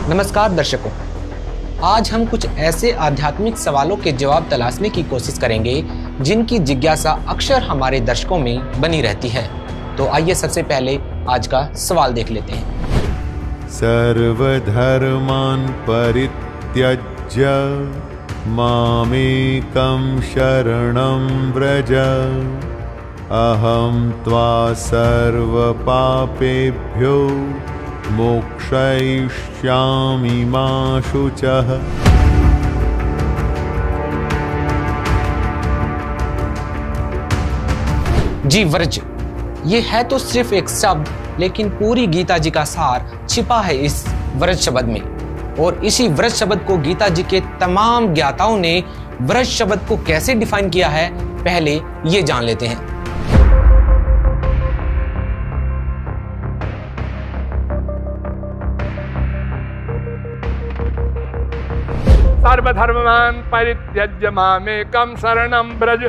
नमस्कार दर्शकों, आज हम कुछ ऐसे आध्यात्मिक सवालों के जवाब तलाशने की कोशिश करेंगे जिनकी जिज्ञासा अक्सर हमारे दर्शकों में बनी रहती है। तो आइए सबसे पहले आज का सवाल देख लेते हैं। सर्वधर्मान् परित्यज्य मामेकं शरणं व्रज अहं त्वा सर्वपापेभ्यो मोक्षयिष्यामि मा शुचः। जी व्रज, ये है तो सिर्फ एक शब्द, लेकिन पूरी गीता जी का सार छिपा है इस व्रज शब्द में। और इसी व्रज शब्द को गीता जी के तमाम ज्ञाताओं ने व्रज शब्द को कैसे डिफाइन किया है, पहले ये जान लेते हैं। सर्वधर्मान् परित्यज्य मामेकं शरणं व्रज।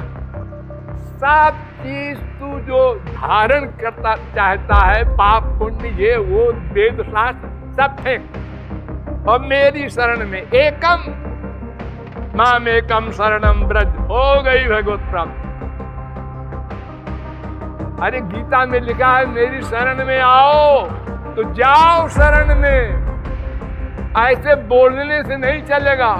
सब चीज तू जो धारण करता चाहता है, पाप पुण्य ये वो वेद शास्त्र सब फेंक और मेरी शरण में एकम मामेकम शरणं व्रज, हो गई भगवत प्राप्ति। अरे गीता में लिखा है मेरी शरण में आओ, तो जाओ शरण में, ऐसे बोलने से नहीं चलेगा।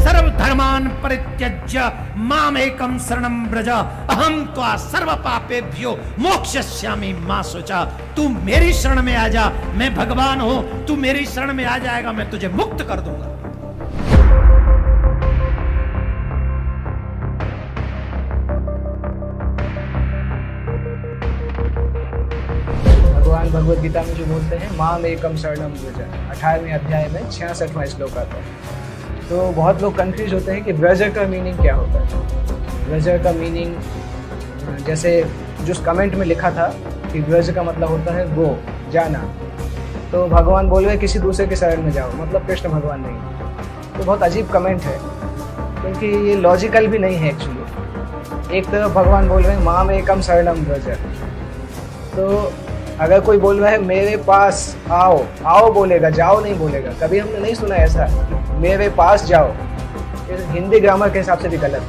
सर्वधर्मान् परित्यज्य मामेकं शरणं व्रज अहं त्वा सर्वपापेभ्यो मोक्षयिष्यामि मा शुचः। तू मेरी शरण में आ जा, मैं भगवान हूं, तू मेरी शरण में आ जाएगा, मैं तुझे मुक्त कर दूंगा। भगवान भगवद गीता में जो बोलते हैं माम एकम शरणम व्रज, 18वें अध्याय में 66वां श्लोक आता है। तो बहुत लोग कंफ्यूज होते हैं कि व्रज का मीनिंग क्या होता है। व्रज का मीनिंग जैसे जो कमेंट में लिखा था कि व्रज का मतलब होता है गो, जाना, तो भगवान बोल रहे किसी दूसरे के शरण में जाओ, मतलब कृष्ण भगवान नहीं। तो बहुत अजीब कमेंट है, क्योंकि ये लॉजिकल भी नहीं है एक्चुअली। एक तरफ भगवान बोल रहे हैं माम एकम शरणम व्रज, तो अगर कोई बोल रहा है मेरे पास आओ, आओ बोलेगा, जाओ नहीं बोलेगा। कभी हमने नहीं सुना ऐसा मेरे पास जाओ, हिंदी ग्रामर के हिसाब से भी गलत।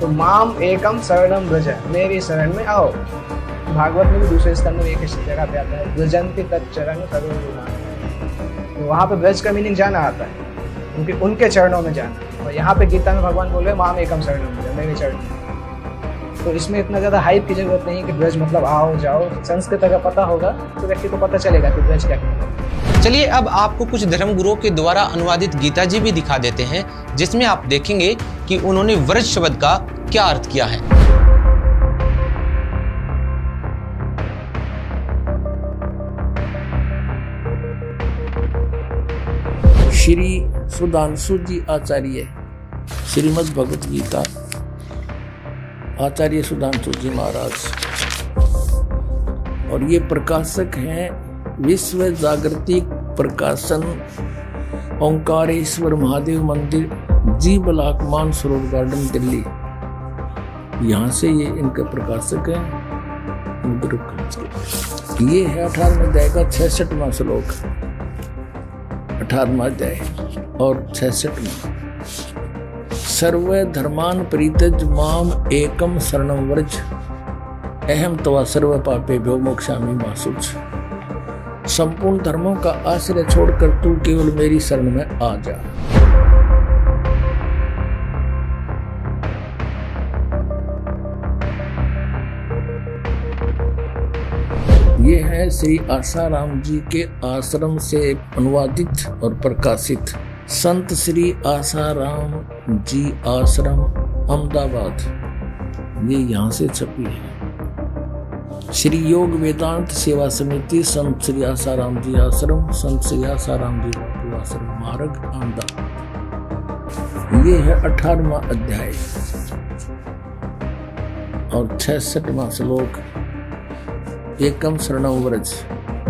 तो माम एकम शरणम व्रज, मेरी शरण में आओ। भागवत में भी दूसरे स्कंद में एक जगह पे आता है व्रजंति तच्चरण करुणा, तो वहाँ पे व्रज का मीनिंग जाना आता है, क्योंकि उनके चरणों में जाना। और यहाँ पे गीता में भगवान बोल रहे हैं माम एकम शरणम व्रज, मेरे चरण में। तो इसमें इतना ज़्यादा हाइप की जरूरत नहीं कि ब्रज मतलब आओ जाओ। संस्कृत अगर पता होगा तो व्यक्ति को पता चलेगा कि ब्रज क्या है। चलिए अब आपको कुछ धर्मगुरुओं के द्वारा अनुवादित गीता जी भी दिखा देते हैं, जिसमें आप देखेंगे कि उन्होंने व्रज शब्द का क्या अर्थ किया है। श्री सुधांशु जी आचार्य, श्रीमद् भगवत गीता, आचार्य सुधांशु जी महाराज, और ये प्रकाशक हैं विश्व जागृति प्रकाशन, ओंकारेश्वर महादेव मंदिर, जी ब्लॉक मानसरोवर गार्डन, दिल्ली। यहाँ से ये इनके प्रकाशक हैं। ये है 18वें अध्याय का 66वां श्लोक, 18वां अध्याय और 66वां। सर्वधर्मान् परित्यज्य माम एकम शरणं व्रज अहं त्वा सर्वपापेभ्यो मोक्षयामि मा शुचः। संपूर्ण धर्मों का आश्रय छोड़कर तू केवल मेरी शरण में आ जा। ये है श्री आसाराम जी के आश्रम से अनुवादित और प्रकाशित संत श्री आसाराम जी आश्रम, अहमदाबाद, ये यहाँ से छपी है। श्री योग वेदांत सेवा समिति, संत श्री आसाराम जी आश्रम, संत श्री आसाराम जी बापू आश्रम, मार्ग, अहमदाबाद। ये है 18वां अध्याय और 66वां श्लोक। एकम शरणं व्रज,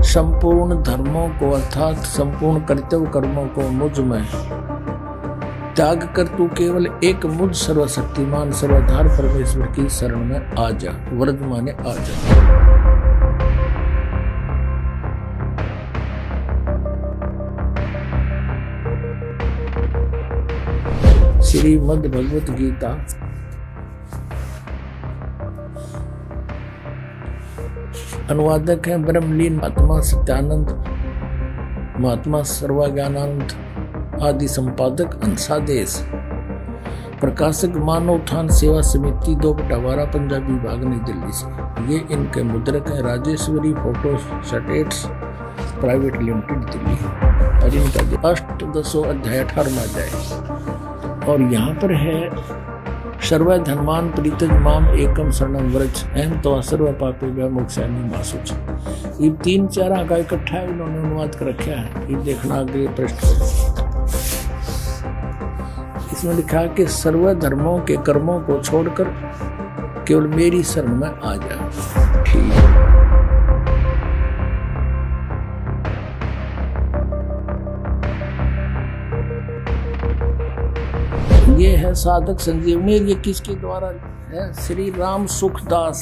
संपूर्ण धर्मों को अर्थात संपूर्ण कर्तव्य कर्मों को मुझ में त्याग कर तू केवल एक मुझ सर्वशक्तिमान सर्वधार परमेश्वर की शरण में आ जा। व्रज माने आ जा। श्रीमद् भगवत गीता अनुवादक है ब्रह्मलीन महात्मा सत्यानंद, महात्मा सर्वज्ञानंद आदि संपादक अंशादेश, प्रकाशक मानव उत्थान सेवा समिति 2/12 पंजाबी विभाग नई दिल्ली से। ये इनके मुद्रक है Rajeshwari photo states private limited Delhi. और इनका 8 अध्याय 18 अध्याय। और यहाँ पर है सर्व धर्मान परित्यज माम एकम शरणम व्रज अहम तो सर्व पापेभ्यो मोक्षामि मा शुचः। ये 3-4 का इकट्ठा इन्होंने अनुवाद कर रखा है। ये देखना अगले पृष्ठ पर। इसमें लिखा है कि सर्व धर्मों के कर्मों को छोड़कर केवल मेरी शरण में आ जा। ठीक है। ये है साधक संजीवनी। ये किसके द्वारा है? श्री राम सुखदास।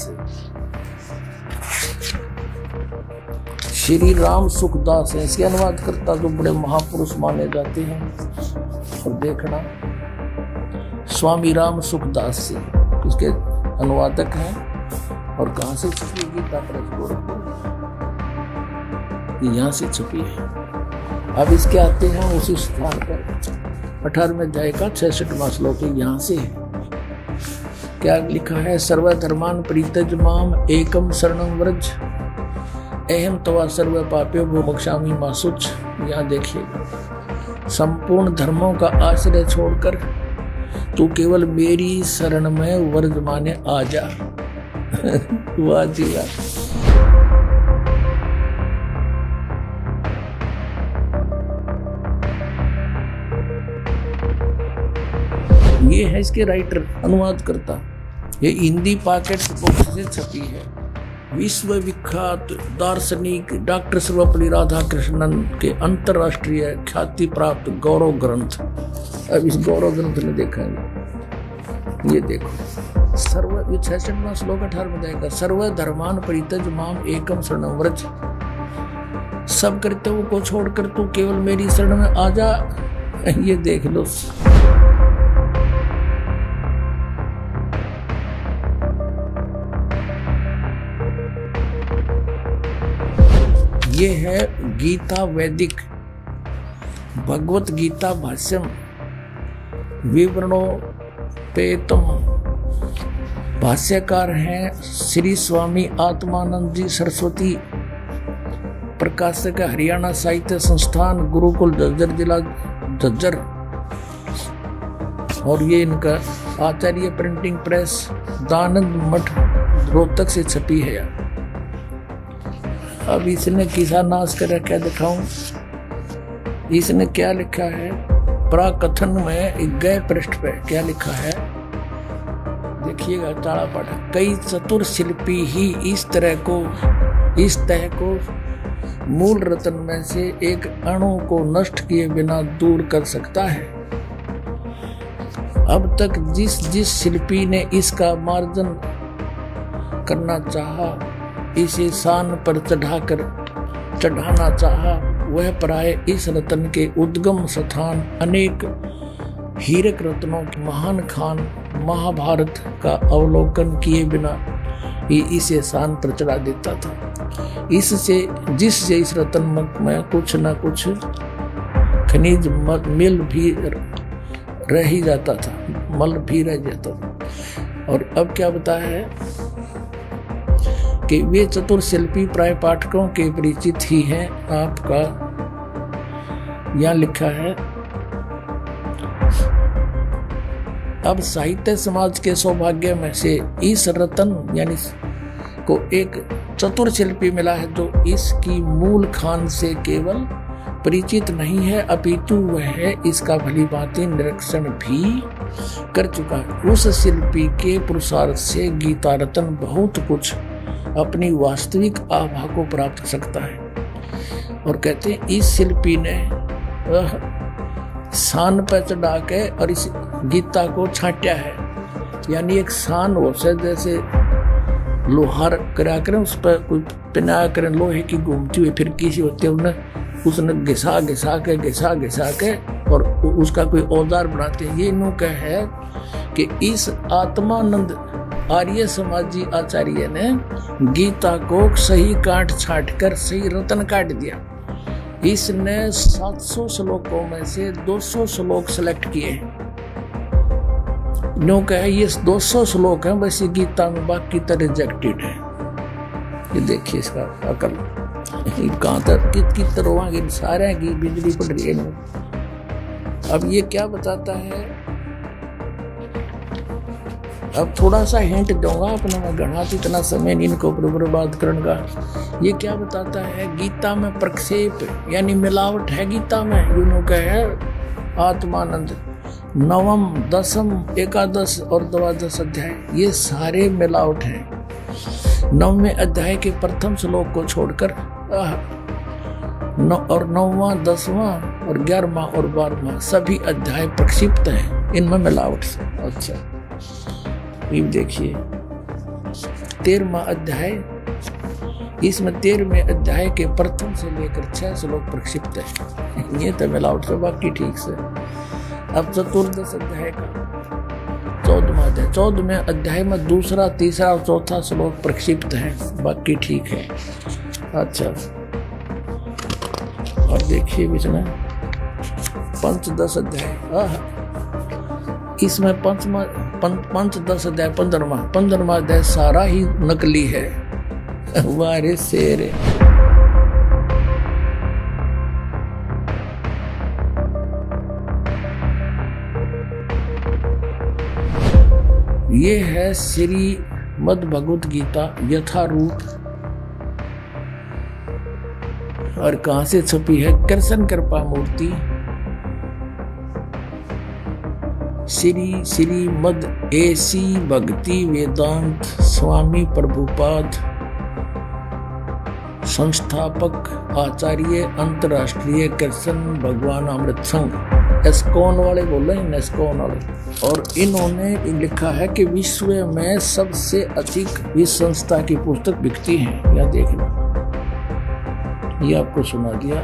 श्री राम सुखदास है इसके अनुवाद करता, जो बड़े महापुरुष माने जाते हैं। और देखना स्वामी राम सुखदास से उसके अनुवादक हैं। और कहाँ से छपी गीता प्रेस गोरखपुर, यहाँ से छपी है। अब इसके आते हैं उसी स्थान पर 18वें अध्याय का 66वां श्लोक यहाँ से है। क्या लिखा है? सर्व धर्मान परित्यज माम एकम शरणम व्रज अहम तवा सर्व पापेभ्यो मोक्षामि मा शुचः। यहाँ देखिए, संपूर्ण धर्मों का आश्रय छोड़कर तू केवल मेरी शरण में व्रज माने आ जा। वाह जी वाह। ये है इसके राइटर, अनुवाद करता। ये हिंदी पॉकेट बुक से छपी है। विश्व विख्यात दार्शनिक डॉक्टर सर्वपल्ली राधाकृष्णन के अंतरराष्ट्रीय ख्याति प्राप्त गौरव ग्रंथ। अब इस गौरव ग्रंथ में देखेंगे, ये देखो सर्व 66वां श्लोक 18 जाएगा। सर्व धर्मान परित्यज माम एकम शरणम व्रज। सब कर्तव्यों को छोड़कर तू केवल मेरी शरण में आ जा। ये देख लो। ये है गीता वैदिक भगवत गीता भाष्यम विवरणोपेतम। भाष्यकार हैं श्री स्वामी आत्मानंद जी सरस्वती। प्रकाशक हरियाणा साहित्य संस्थान, गुरुकुल झज्जर, जिला झज्जर। और ये इनका आचार्य प्रिंटिंग प्रेस, दानंद मठ, रोहतक से छपी है। अब इसने किसा नाश कर क्या दिखाऊं? इसने क्या लिखा है? प्राकथन में गए पृष्ठ पे क्या लिखा है देखिएगा, ताड़ा पाठा। कई चतुर शिल्पी ही इस तरह को मूल रत्न में से एक अणु को नष्ट किए बिना दूर कर सकता है। अब तक जिस शिल्पी ने इसका मार्जन करना चाहा, इसे शान पर चढ़ाना चाहा, वह प्राय इस रत्न के उद्गम स्थान अनेक हीरक रत्नों के महान खान महाभारत का अवलोकन किए बिना ही इसे शान पर चढ़ा देता था। जिससे इस रत्न में कुछ न कुछ खनिज मिल भी रह ही जाता था, मल भी रह जाता था। और अब क्या बताया है कि वे चतुर शिल्पी प्राय पाठकों के परिचित ही हैं। आपका यहाँ लिखा है, अब साहित्य समाज के सौभाग्य में से इस रत्न यानी को एक चतुर शिल्पी मिला है, जो इसकी मूल खान से केवल परिचित नहीं है, अपितु वह इसका भली भांति निरीक्षण भी कर चुका है। उस शिल्पी के पुरुषार्थ से गीता रत्न बहुत कुछ अपनी वास्तविक आभा को प्राप्त कर सकता है। और कहते हैं इस शिल्पी ने सान पे चढ़ा के और इस गीता को छांटा है। यानी एक सान हो से जैसे लोहार करा करें, उस पर कोई पिना करें लोहे की घूमती हुई फिर किसी होते उसने घिसा घिसा के और उसका कोई औजार बनाते हैं। ये इन्हों का है कि इस आत्मानंद आर्य समाजी आचार्य ने गीता को सही काट छाट कर सही रतन काट दिया। इसने 700 श्लोकों में से 200 श्लोक सेलेक्ट किए हैं। नो कहे ये 200 श्लोक हैं बस ये गीता में, बाकी तो रिजेक्टेड है। ये देखिए इसका अकल कहाँ तक कितनी तरह सारे की बिजली पड़ रही है। अब ये क्या बताता है, अब थोड़ा सा हिंट दूंगा अपना, मैं गणा इतना समय नहीं इनको बर्बाद करने का। ये क्या बताता है, गीता में प्रक्षेप यानी मिलावट है गीता में। यूनो का है आत्मानंद 9, 10, 11 और 12 अध्याय ये सारे मिलावट हैं। 9वें अध्याय के प्रथम श्लोक को छोड़कर और 9वां, 10वां और 11वां और 12वां सभी अध्याय प्रक्षिप्त हैं, इनमें मिलावट से। अच्छा ये देखिए 13वां अध्याय, इसमें 13वें अध्याय के प्रथम से लेकर 6 श्लोक प्रक्षिप्त है। ये तो मिलावट से, बाकी ठीक से। अब 14 अध्याय का 14वां अध्याय, 14वें अध्याय में 2, 3 और 4 श्लोक प्रक्षिप्त है, बाकी ठीक है। अच्छा और देखिए बीच में 5-10 अध्याय, इसमें 5-10 अध्याय 15वां अध्याय सारा ही नकली है। वारे शेर ये है श्रीमद् भगवत गीता यथारूप। और कहां से छपी है, कृष्ण कृपा मूर्ति श्रीमद् AC भक्ति वेदांत स्वामी प्रभुपाद संस्थापक आचार्य अंतरराष्ट्रीय कृष्ण भगवान अमृत संघ, एस्कॉन वाले बोल रहे हैं, एस्कॉन वाले। और इन्होंने लिखा है कि विश्व में सबसे अधिक इस संस्था की पुस्तक बिकती है। यह देखना, ये आपको सुना दिया।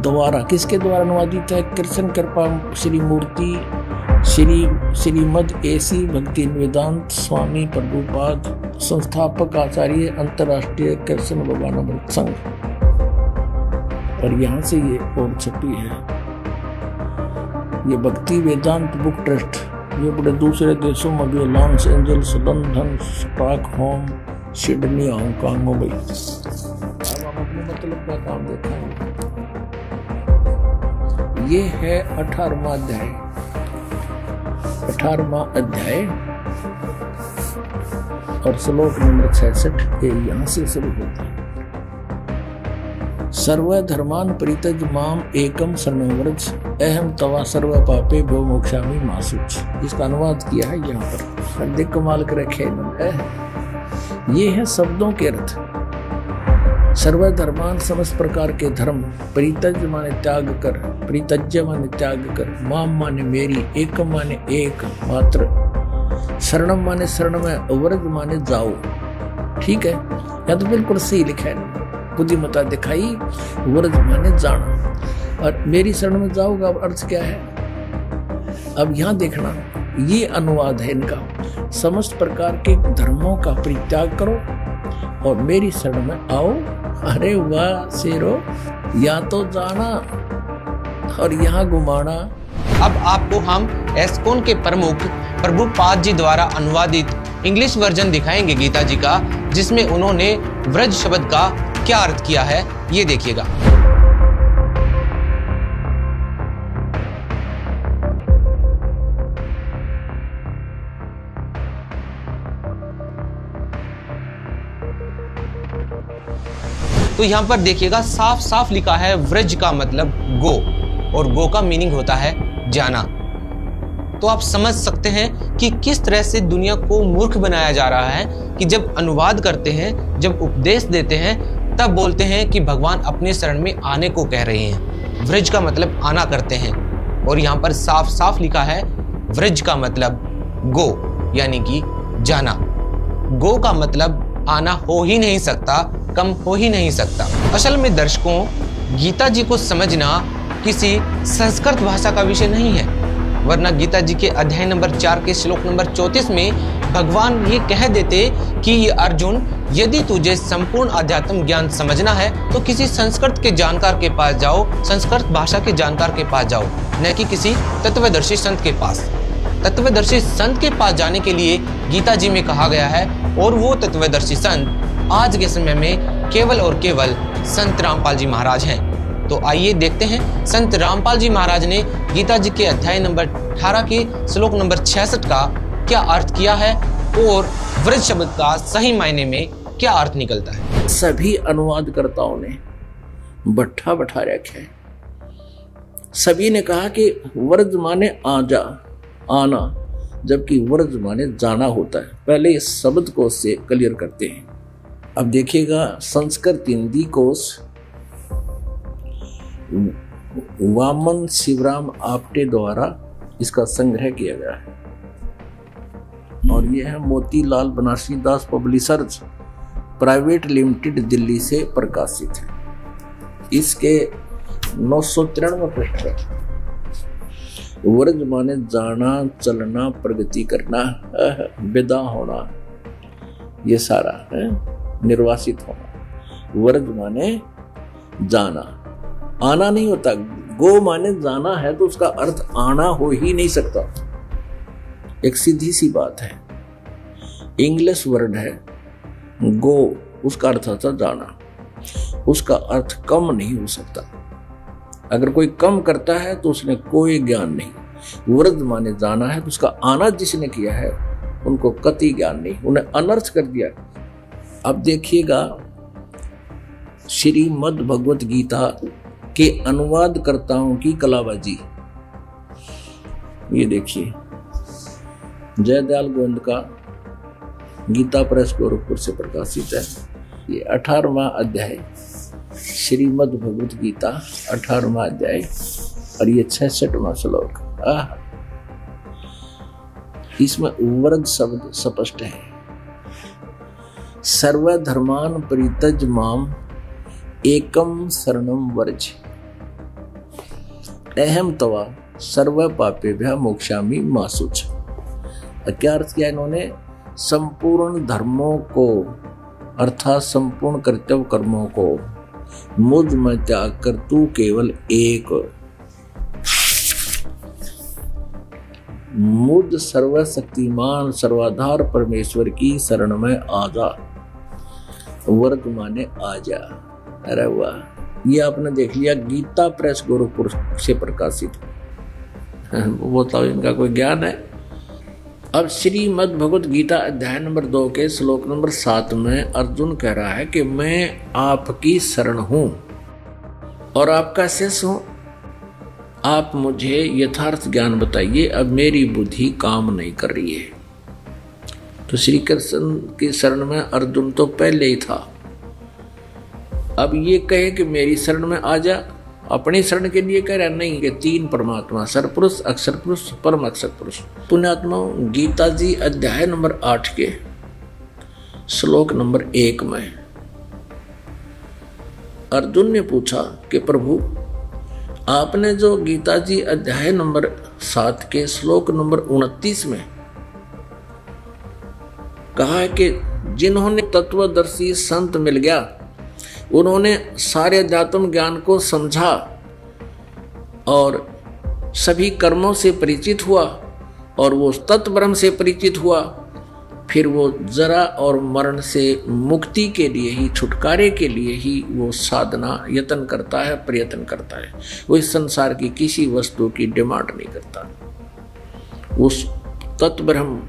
द्वारा किसके द्वारा अनुवादित है, कृष्ण कृपा श्री मूर्ति श्रीमद् AC भक्ति वेदांत स्वामी प्रभुपाद संस्थापक आचार्य अंतरराष्ट्रीय कृष्ण भगवान अमृत संघ। और यहाँ से ये और छपी है, ये भक्ति वेदांत बुक ट्रस्ट। ये बड़े दूसरे देशों में भी, Los Angeles, London, Stockholm, Sydney, Hong Kong, Mumbai. अब हम अपने मतलब का काम देखेंगे। ये है 18वां अध्याय। 18वां अध्याय और श्लोक नंबर 66 ये यहाँ से शुरू होता है। सर्वधर्मान् परित्यज माम एकम शरणं व्रज अहम तवा सर्व पापेभ्यो मोक्षामि मा शुच। इसका अनुवाद किया है यहाँ पर, अधिक कमाल कर रखे इन्होंने। ये है शब्दों के अर्थ। सर्वधर्मान समस्त प्रकार के धर्म, परित्यज माने त्याग कर, परित्यज्य माने त्याग कर, माम माने मेरी, एकम माने एक मात्र, शरणम माने शरण में, व्रज माने जाओ। ठीक है, या तो बिल्कुल सही लिखा है, बुद्धिमता दिखाई, व्रज माने जाना। और मेरी शरण में जाओगा, अब अर्थ क्या है। अब यहाँ देखना, ये अनुवाद है इनका, समस्त प्रकार के धर्मों का परित्याग करो और मेरी शरण में आओ। अरे वाह शेरो, या तो जाना और यहाँ घुमाना। अब आपको हम एस्कॉन के प्रमुख प्रभुपाद जी द्वारा अनुवादित इंग्लिश वर्जन दिखाएंगे गीता जी का, जिसमें उन्होंने व्रज शब्द का क्या अर्थ किया है, ये देखिएगा। तो यहाँ पर देखिएगा साफ साफ लिखा है व्रज का मतलब गो, और गो का मीनिंग होता है जाना। तो आप समझ सकते हैं कि किस तरह से दुनिया को मूर्ख बनाया जा रहा है कि जब अनुवाद करते हैं, जब उपदेश देते हैं, तब बोलते हैं कि भगवान अपने शरण में आने को कह रहे हैं। व्रज का मतलब आना करते हैं, और यहाँ पर साफ साफ लिखा है व्रज का मतलब गो यानी कि जाना। गो का मतलब आना हो ही नहीं सकता, कम हो ही नहीं सकता। असल में दर्शकों, गीता जी को समझना किसी संस्कृत भाषा का विषय नहीं है, वरना गीता जी के अध्याय नंबर 4 के श्लोक नंबर 34 में भगवान ये कह देते कि ये अर्जुन, यदि तुझे संपूर्ण अध्यात्म ज्ञान समझना है तो किसी संस्कृत के जानकार के पास जाओ, संस्कृत भाषा के जानकार के पास जाओ, न कि किसी तत्वदर्शी संत के पास। तत्वदर्शी संत के पास जाने के लिए गीता जी में कहा गया है, और वो तत्वदर्शी संत आज के समय में केवल और केवल संत रामपाल जी महाराज हैं। तो आइए देखते हैं संत रामपाल जी महाराज ने गीता जी के अध्याय नंबर 18 के श्लोक नंबर 66 का क्या अर्थ किया है और व्रज शब्द का सही मायने में क्या अर्थ निकलता है। सभी अनुवादकर्ताओं ने बैठा रखा है। सभी ने कहा कि व्रज माने आजा, आना, जबकि व्रज माने जाना होता है। पहले इस शब्द को से क्लियर करते हैं। अब देखिएगा, संस्कृत हिंदी कोश वामन शिवराम आप्टे द्वारा इसका संग्रह किया गया है, और यह है मोतीलाल बनारसी दास पब्लिशर्स प्राइवेट लिमिटेड, दिल्ली से प्रकाशित है। इसके 993 पृष्ठ है। व्रज माने जाना, चलना, प्रगति करना, विदा होना, ये सारा है, निर्वासित होना। व्रज माने जाना, आना नहीं होता। गो माने जाना है तो उसका अर्थ आना हो ही नहीं सकता। एक सीधी सी बात है। इंग्लिश वर्ड है गो, उसका अर्थ होता जाना, उसका अर्थ कम नहीं हो सकता। अगर कोई कम करता है तो उसने कोई ज्ञान नहीं। व्रज माने जाना है तो उसका आना जिसने किया है उनको कति ज्ञान नहीं, उन्हें अनर्थ कर दिया। अब देखिएगा, श्रीमद् भगवत गीता के अनुवादकर्ताओं की कलाबाजी। ये देखिए, जयदयाल गोविंद का गीता प्रेस गोरखपुर से प्रकाशित है। ये 18वां अध्याय, श्रीमद् भगवत गीता 18वां अध्याय, और ये 66वां श्लोक। इसमें व्रज शब्द स्पष्ट है। सर्वधर्मान परित्यज माम एकम शरणम व्रज, अहम तवा सर्व पापेभ्यः मोक्षामि मा शुचः। क्या अर्थ किया इन्होंने? संपूर्ण धर्मों को अर्थात संपूर्ण कर्तव्य कर्मों को मुझ में त्याग कर तू केवल एक मुझ सर्वशक्तिमान सर्वाधार परमेश्वर की शरण में आ जा। व्रत माने आ जा। अरे वाह, ये आपने देख लिया, गीता प्रेस गोरखपुर से प्रकाशित। वो तो इनका कोई ज्ञान है। अब श्रीमद् भगवत गीता अध्याय नंबर 2 के श्लोक नंबर 7 में अर्जुन कह रहा है कि मैं आपकी शरण हूं और आपका शिष्य हूं, आप मुझे यथार्थ ज्ञान बताइए। अब मेरी बुद्धि काम नहीं कर रही है। तो श्री कृष्ण की शरण में अर्जुन तो पहले ही था। अब ये कहे कि मेरी शरण में आ जा, अपनी शरण के लिए कह रहा नहीं कि 3 परमात्मा, सरपुरुष, अक्षर पुरुष, परम अक्षर पुरुष। पुण्यात्मा, गीता जी अध्याय नंबर 8 के श्लोक नंबर 1 में अर्जुन ने पूछा कि प्रभु, आपने जो गीता जी अध्याय नंबर 7 के श्लोक नंबर 29 में कहा है कि जिन्होंने तत्वदर्शी संत मिल गया, उन्होंने सारे अध्यात्म ज्ञान को समझा और सभी कर्मों से परिचित हुआ और वो तत्ब्रह्म से परिचित हुआ, फिर वो जरा और मरण से मुक्ति के लिए ही, छुटकारे के लिए ही वो साधना यत्न करता है, प्रयत्न करता है। वो इस संसार की किसी वस्तु की डिमांड नहीं करता, उस तत्ब्रह्म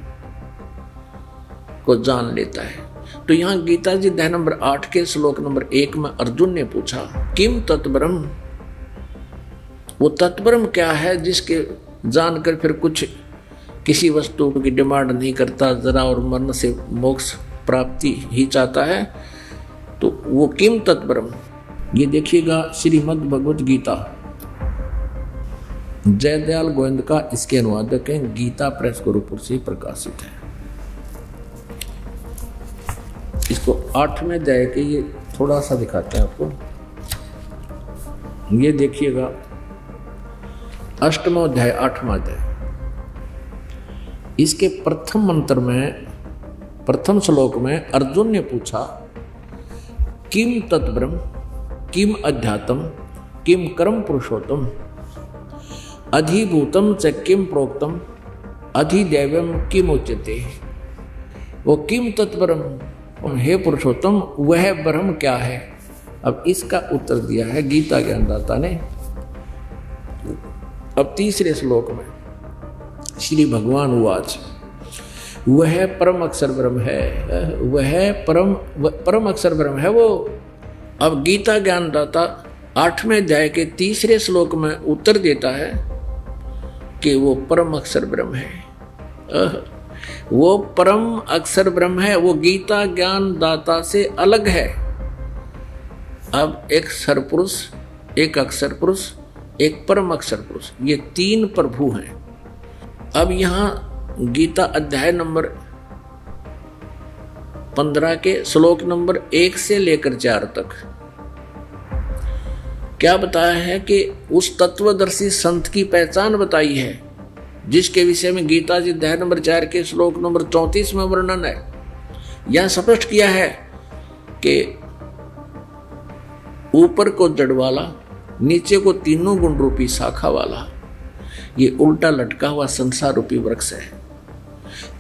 को जान लेता है। तो यहाँ गीता जी अध्याय नंबर 8 के श्लोक नंबर 1 में अर्जुन ने पूछा, किम तत्ब्रह्म, वो तत्ब्रह्म क्या है जिसके जानकर फिर कुछ किसी वस्तु की डिमांड नहीं करता, जरा और मरण से मोक्ष प्राप्ति ही चाहता है। तो वो किम तत्ब्रह्म, ये देखिएगा श्रीमद् भगवत गीता जयदयाल गोविंद का इसके अनुवादक हैं, गीता प्रेस गोरखपुर से प्रकाशित है। इसको 8वें अध्याय के ये थोड़ा सा दिखाते हैं आपको, ये देखिएगा 8वां अध्याय 8वां अध्याय। इसके प्रथम मंत्र में, प्रथम श्लोक में अर्जुन ने पूछा, किम तत्ब्रह्म, किम अध्यात्म, किम कर्म पुरुषोत्तम, अधिभूतम च किम प्रोक्तम, अधिदैवम किम उच्यते। वो किम तत्ब्रह्म, हे पुरुषोत्तम वह ब्रह्म क्या है। अब इसका उत्तर दिया है गीता ज्ञानदाता ने। अब तीसरे श्लोक में श्री भगवान उवाच, वह परम अक्षर ब्रह्म है, वह परम अक्षर ब्रह्म है वो। अब गीता ज्ञानदाता 8वें अध्याय के तीसरे श्लोक में उत्तर देता है कि वो परम अक्षर ब्रह्म है। वो परम अक्षर ब्रह्म है, वो गीता ज्ञानदाता से अलग है। अब एक सरपुरुष, एक अक्षर पुरुष, एक परम अक्षर पुरुष, ये 3 प्रभु हैं। अब यहां गीता अध्याय नंबर 15 के श्लोक नंबर 1 से लेकर 4 तक क्या बताया है कि उस तत्वदर्शी संत की पहचान बताई है, जिसके विषय में गीता जी अध्याय नंबर 4 के श्लोक नंबर 34 में वर्णन है। यह स्पष्ट किया है कि ऊपर को जड़ वाला, नीचे को तीनों गुण रूपी शाखा वाला, ये उल्टा लटका हुआ संसार रूपी वृक्ष है।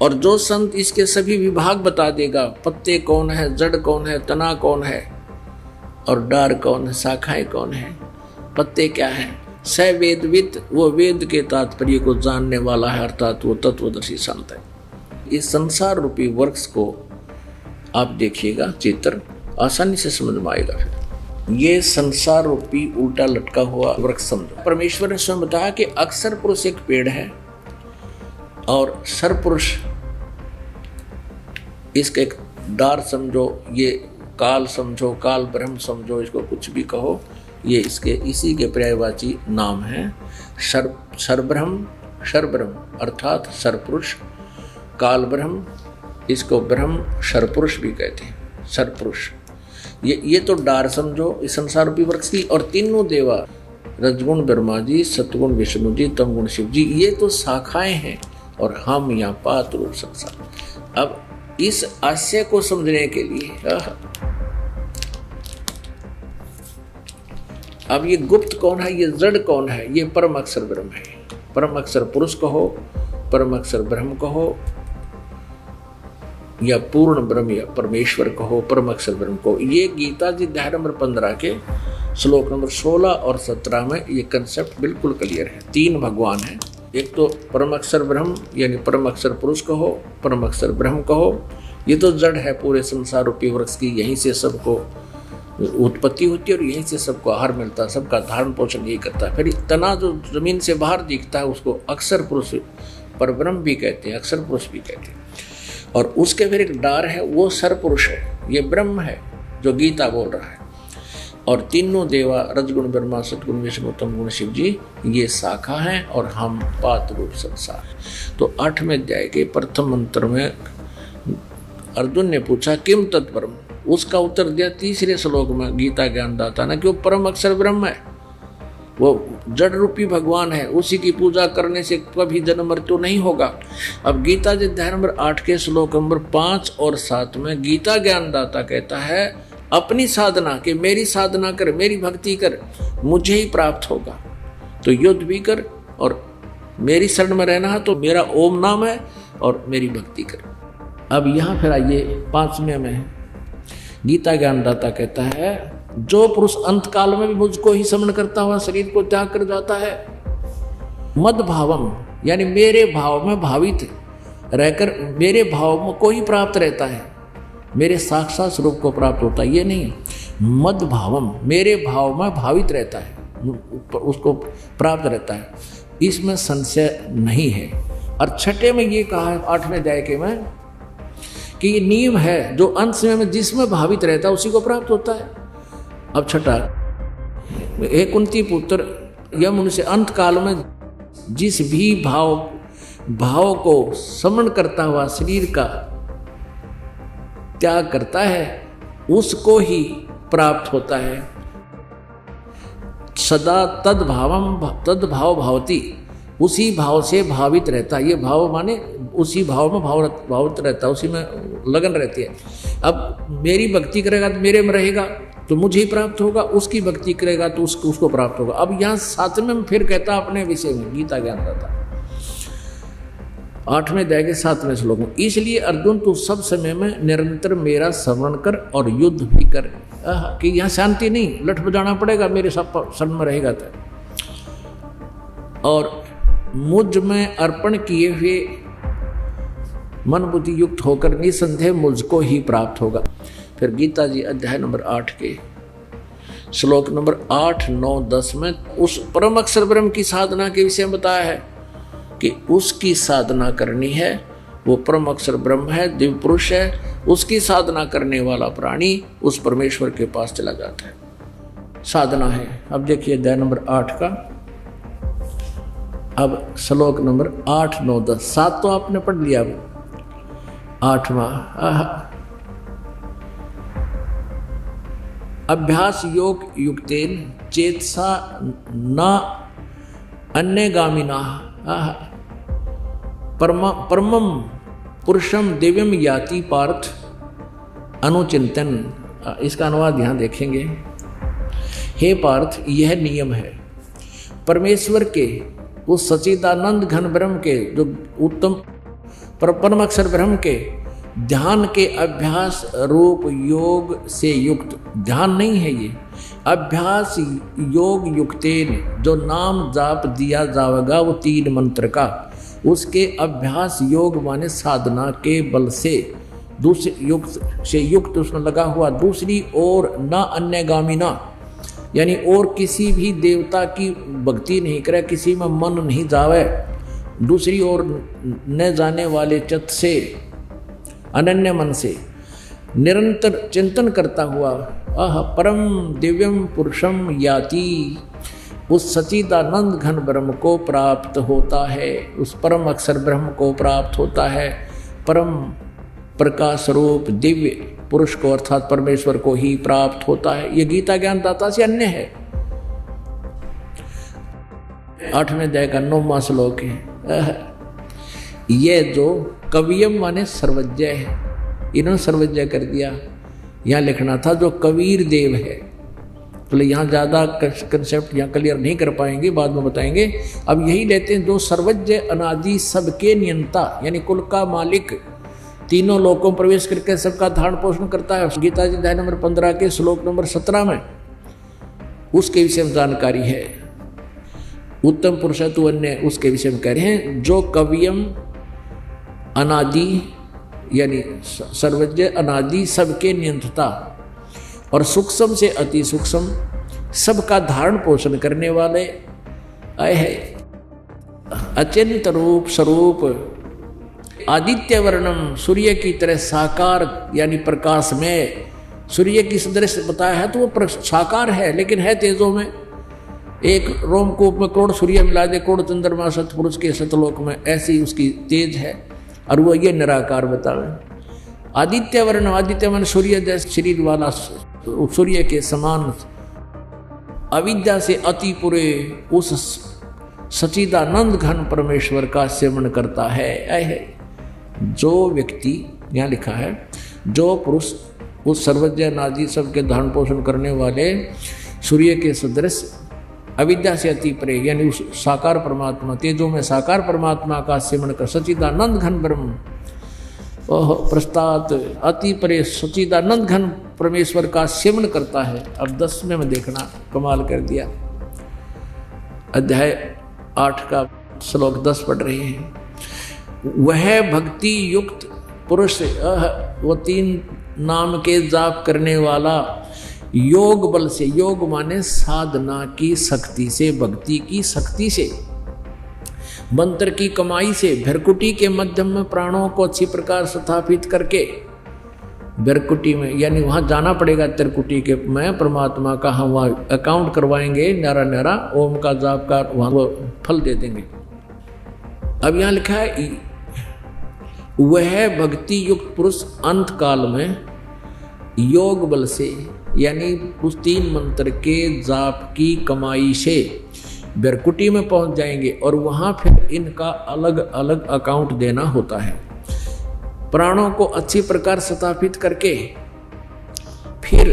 और जो संत इसके सभी विभाग बता देगा, पत्ते कौन है, जड़ कौन है, तना कौन है, और डार कौन है, शाखाएं कौन है, पत्ते क्या है, स वेदविद, वो वेद के तात्पर्य को जानने वाला है, अर्थात वो तत्वदर्शी संत है। इस संसार रूपी वृक्ष को आप देखिएगा, चित्र आसानी से समझ में आएगा। फिर ये संसार रूपी उल्टा लटका हुआ वृक्ष समझो। परमेश्वर ने स्वयं बताया कि अक्षर पुरुष एक पेड़ है और सरपुरुष इसका एक डार समझो, ये काल समझो, काल ब्रह्म समझो, इसको कुछ भी कहो, ये इसके इसी के पर्यायवाची नाम है। सरब्रह्म, सरब्रह्म अर्थात सरपुरुष, काल ब्रह्म, इसको ब्रह्म सरपुरुष भी कहते हैं, सरपुरुष। ये तो डार समझो इस संसार रूपी वृक्ष की। और तीनों देवा, रजगुण ब्रह्मा जी, सतगुण विष्णु जी, तमगुण शिव जी, ये तो शाखाएं हैं और हम यहाँ पात रूप संसार। अब इस आशय को समझने के लिए अब ये गुप्त कौन है, ये जड़ कौन है, ये परम अक्षर ब्रह्म है। परम अक्षर पुरुष कहो, परम अक्षर ब्रह्म कहो, या पूर्ण ब्रह्म या परमेश्वर कहो, परम अक्षर ब्रह्म कहो। ये गीता जी अध्याय नंबर 15 के श्लोक नंबर 16 और 17 में ये कंसेप्ट बिल्कुल क्लियर है। 3 भगवान हैं, एक तो परम अक्षर ब्रह्म यानी परम अक्षर पुरुष कहो, परम अक्षर ब्रह्म कहो। ये तो जड़ है पूरे संसार रूपी वृक्ष की, यहीं से सबको उत्पत्ति होती है और यहीं से सबको आहार मिलता है, सबका धारण पोषण यही करता है। फिर तना जो जमीन से बाहर दिखता है उसको अक्षर पुरुष पर ब्रह्म भी कहते हैं, अक्षर पुरुष भी कहते हैं। और उसके फिर एक डार है, वो सरपुरुष है, ये ब्रह्म है जो गीता बोल रहा है। और तीनों देवा, रजगुण ब्रह्मा, सतगुण विष्णु, तमगुण शिव जी, ये शाखा हैं और हम पात रूप संसार। तो 8वें अध्याय के प्रथम मंत्र में अर्जुन ने पूछा किम तत्परम, उसका उत्तर दिया तीसरे श्लोक में गीता ज्ञानदाता ने कि वो परम अक्षर ब्रह्म है, वो जड़ रूपी भगवान है, उसी की पूजा करने से कभी जन्म मृत्यु नहीं होगा। अब गीता जी अध्याय नंबर 8 के श्लोक नंबर 5 और 7 में गीता ज्ञानदाता कहता है अपनी साधना, कि मेरी साधना कर, मेरी भक्ति कर, मुझे ही प्राप्त होगा। तो युद्ध भी कर और मेरी शरण में रहना है तो मेरा ओम नाम है और मेरी भक्ति कर। अब यहाँ फिर आइए 5वें में गीता ज्ञानदाता कहता है जो पुरुष अंत काल में भी मुझको ही स्मरण करता हुआ शरीर को त्याग कर जाता है, मद भावम यानी मेरे भाव में भावित रहकर मेरे भाव को ही प्राप्त रहता है, मेरे साक्षात स्वरूप को प्राप्त होता है। ये नहीं, मद भावम मेरे भाव में भावित रहता है, उसको प्राप्त रहता है, इसमें संशय नहीं है। और 6 में ये कहा है 8वें अध्याय के में कि ये नियम है, जो अंत समय में जिसमें भावित रहता है उसी को प्राप्त होता है। अब 6, हे कुंती पुत्र, यह मनुष्य अंत काल में जिस भी भाव को समन करता हुआ शरीर का त्याग करता है उसको ही प्राप्त होता है। सदा तद्भाव भावती, उसी भाव से भावित रहता है। ये भाव माने उसी भाव में भावित रहता है, उसी में लगन रहती है। अब मेरी भक्ति करेगा तो मेरे में रहेगा तो मुझे ही प्राप्त होगा, उसकी भक्ति करेगा तो उसको प्राप्त होगा। अब यहाँ 7वें में फिर कहता अपने विषय में, गीता ज्ञान रहता 8वें अध्याय के 7वें श्लोक में, इसलिए अर्जुन तू सब समय में निरंतर मेरा स्मरण कर और युद्ध भी कर। कि यहाँ शांति नहीं, लठ बजाना पड़ेगा, मेरे सब शरण में रहेगा तो। और मुझ में अर्पण किए हुए मन बुद्धि युक्त होकर निसंदेह मुझको ही प्राप्त होगा। फिर गीता जी अध्याय नंबर 8 के श्लोक नंबर 8, 9, 10 में उस परम अक्षर ब्रह्म की साधना के विषय में बताया है कि उसकी साधना करनी है। वो परम अक्षर ब्रह्म है, दिव्य पुरुष है। उसकी साधना करने वाला प्राणी उस परमेश्वर के पास चला जाता है। साधना है। अब देखिए अध्याय नंबर 8 का, अब श्लोक नंबर 8, 9, 10, 7 तो आपने पढ़ लिया, अब 8वां अभ्यास योग युक्तेन चेतसा न अन्यगामिना परमम पुरुषम दिव्यम याति पार्थ अनुचिंतन। इसका अनुवाद यहाँ देखेंगे। हे पार्थ, यह नियम है परमेश्वर के उस सच्चिदानंद घन ब्रह्म के, जो उत्तम परम अक्षर ब्रह्म के ध्यान के अभ्यास रूप योग से युक्त, ध्यान नहीं है ये, अभ्यास योग युक्तेन, जो नाम जाप दिया जाएगा वो 3 मंत्र का, उसके अभ्यास योग माने साधना के बल से दूसरे युक्त से युक्त उसमें लगा हुआ, दूसरी ओर न अन्यगामिना, यानी और किसी भी देवता की भक्ति नहीं करे, किसी में मन नहीं जावे, दूसरी ओर न जाने वाले चित्त से, अनन्य मन से निरंतर चिंतन करता हुआ परम दिव्यम पुरुषम याति, उस सच्चिदानंद घन ब्रह्म को प्राप्त होता है, उस परम अक्षर ब्रह्म को प्राप्त होता है। परम प्रकाश रूप दिव्य पुरुष को अर्थात परमेश्वर को ही प्राप्त होता है। ये गीता ज्ञान दाता से अन्य है। 8वें अध्याय का 9वां श्लोक है। ये जो कवियम माने सर्वज्ञ है, इन्होंने सर्वज्ञ कर दिया। यहाँ लिखना था जो कबीर देव है, तो यहाँ ज़्यादा कंसेप्ट यहाँ क्लियर नहीं कर पाएंगे, बाद में बताएंगे। अब यही लेते हैं, जो सर्वज्ञ अनादि सबके नियंता, यानी कुल का मालिक, तीनों लोकों में प्रवेश करके सबका धारण पोषण करता है। गीता जी अध्याय नंबर 15 के श्लोक नंबर 17 में उसके विषय में जानकारी है। उत्तम पुरुष तु अन्य, उसके विषय में कह रहे हैं, जो कवियम अनादि यानी सर्वज्ञ अनादि सबके नियंत्रता और सूक्ष्म से अति सूक्ष्म सबका धारण पोषण करने वाले है। अचिंत रूप स्वरूप आदित्य वर्णम, सूर्य की तरह साकार यानी प्रकाश में, सूर्य की सदृश बताया है तो वो साकार है, लेकिन है तेजों में। एक रोमकूप में करोड़ सूर्य मिला दे, करोड़ चंद्रमा सतपुरुष के सतलोक में, ऐसी उसकी तेज है। और वो ये निराकार बतावे। आदित्य वर्ण, आदित्य मन सूर्य जैसे शरीर वाला, सूर्य के समान अविद्या से अति पूरे उस सच्चिदानंद घन परमेश्वर का सेवन करता है। जो व्यक्ति, यहाँ लिखा है, जो पुरुष उस सर्वज्ञ नादि सबके धारण पोषण करने वाले सूर्य के सदृश अविद्या से अति परे यानी उस साकार परमात्मा, तेजों में साकार परमात्मा का सेवन कर सच्चिदानंद घन ब्रह्म प्रस्तात अति परे सच्चिदानंद घन परमेश्वर का सेवन करता है। अब 10वें में देखना, कमाल कर दिया। अध्याय 8 का श्लोक 10 पढ़ रहे हैं। वह भक्ति युक्त पुरुष, वो 3 नाम के जाप करने वाला, योग बल से, योग माने साधना की शक्ति से, भक्ति की शक्ति से, मंत्र की कमाई से, भ्रकुटी के मध्यम में प्राणों को अच्छी प्रकार स्थापित करके, भ्रकुटी में यानी वहां जाना पड़ेगा त्रिकुटी के में, परमात्मा का हम वहाँ अकाउंट करवाएंगे, न्यारा न्यारा ओम का जाप का वहां वो फल दे देंगे। अब यहां लिखा है वह भक्ति युक्त पुरुष अंत काल में योग बल से यानी उस 3 मंत्र के जाप की कमाई से बैरकुटी में पहुंच जाएंगे और वहां फिर इनका अलग अलग अकाउंट देना होता है। प्राणों को अच्छी प्रकार स्थापित करके फिर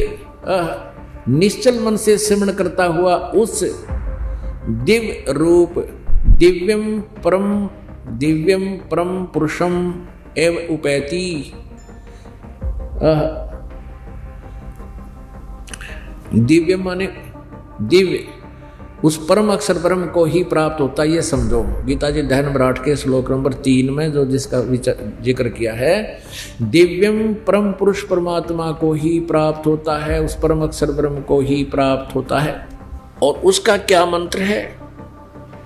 निश्चल मन से सिमरण करता हुआ उस दिव्य रूप दिव्यम परम पुरुषम एव उपैति। दिव्य माने दिव्य, उस परम अक्षर ब्रह्म को ही प्राप्त होता है। ये समझो गीता जी दहन विराट के श्लोक नंबर 3 में जो जिसका जिक्र किया है, दिव्यम परम पुरुष परमात्मा को ही प्राप्त होता है, उस परम अक्षर ब्रह्म को ही प्राप्त होता है। और उसका क्या मंत्र है?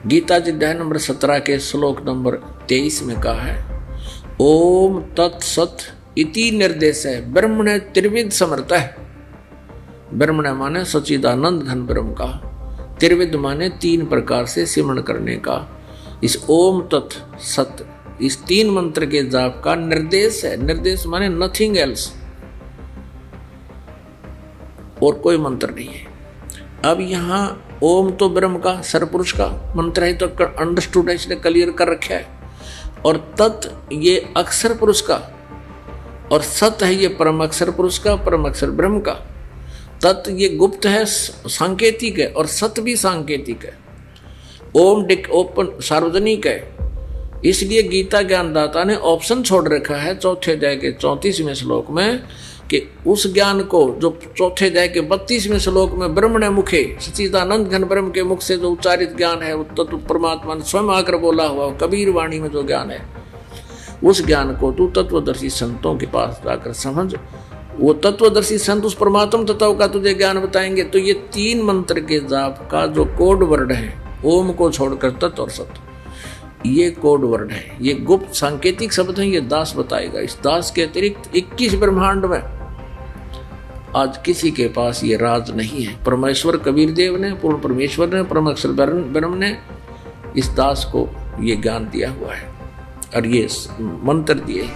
गीता जी दहन नंबर 17 के श्लोक नंबर 23 में कहा है, ओम तत्सत इति निर्देश है ब्रह्मण त्रिविध समर्थ है। ब्रह्मण माने सच्चिदानंद घन ब्रह्म का, त्रिविध माने 3 प्रकार से सिमरण करने का। इस ओम तत् सत इस 3 मंत्र के जाप का निर्देश है। निर्देश माने नथिंग एल्स, और कोई मंत्र नहीं है। अब यहां ओम तो ब्रह्म का सरपुरुष का मंत्र है, तो अंडरस्टूड है, इसलिए क्लियर कर रखा है। और तत् ये अक्षर पुरुष का, और सत है ये परम अक्षर पुरुष का, परम अक्षर ब्रह्म का। तत् ये गुप्त है, सांकेतिक है, और सत भी सांकेतिक है। ओम ओपन सार्वजनिक है। इसलिए गीता ज्ञानदाता ने ऑप्शन छोड़ रखा है चौथे अध्याय के 34वें श्लोक में कि उस ज्ञान को जो चौथे अध्याय के 32वें श्लोक में ब्रह्मण मुखे सच्चिदानंद घन ब्रह्म के मुख से जो उच्चारित ज्ञान है, तत्व परमात्मा ने स्वयं आकर बोला हुआ कबीर वाणी में जो ज्ञान है, उस ज्ञान को तू तत्वदर्शी संतों के पास जाकर समझ। वो तत्वदर्शी संत उस परमात्म तत्व का तुझे ज्ञान बताएंगे। तो ये 3 मंत्र के जाप का जो कोड वर्ड है, ओम को छोड़कर तत् और सत, ये कोड वर्ड है, ये गुप्त सांकेतिक शब्द है, ये दास बताएगा। इस दास के अतिरिक्त 21 ब्रह्मांड में आज किसी के पास ये राज नहीं है। परमेश्वर कबीर देव ने, पूर्ण परमेश्वर ने, परम अक्षर ब्रह्म ने इस दास को ये ज्ञान दिया हुआ है और ये मंत्र दिए।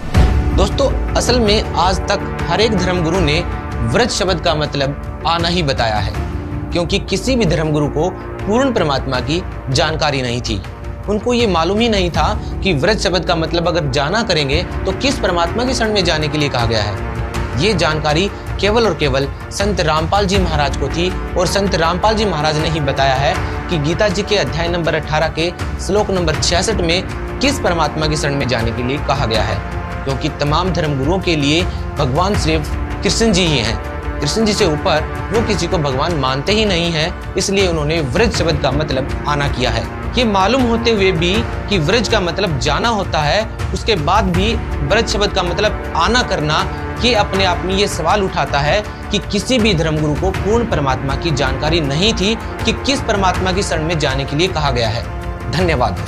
दोस्तों, असल में आज तक हर एक धर्मगुरु ने व्रज शब्द का मतलब आना ही बताया है, क्योंकि किसी भी धर्मगुरु को पूर्ण परमात्मा की जानकारी नहीं थी। उनको ये मालूम ही नहीं था कि व्रज शब्द का मतलब अगर जाना करेंगे तो किस परमात्मा की शरण में जाने के लिए कहा गया है। ये जानकारी केवल और केवल संत रामपाल जी महाराज को थी, और संत रामपाल जी महाराज ने ही बताया है कि गीता जी के अध्याय नंबर 18 के श्लोक नंबर 66 में किस परमात्मा की शरण में जाने के लिए कहा गया है। क्योंकि तमाम धर्मगुरुओं के लिए भगवान सिर्फ कृष्ण जी ही हैं। कृष्ण जी से ऊपर वो किसी को भगवान मानते ही नहीं है, इसलिए उन्होंने व्रज शब्द का मतलब आना किया है। ये मालूम होते हुए भी कि व्रज का मतलब जाना होता है, उसके बाद भी व्रज शब्द का मतलब आना करना, ये अपने आप में ये सवाल उठाता है कि किसी भी धर्मगुरु को पूर्ण परमात्मा की जानकारी नहीं थी कि किस परमात्मा की शरण में जाने के लिए कहा गया है। धन्यवाद।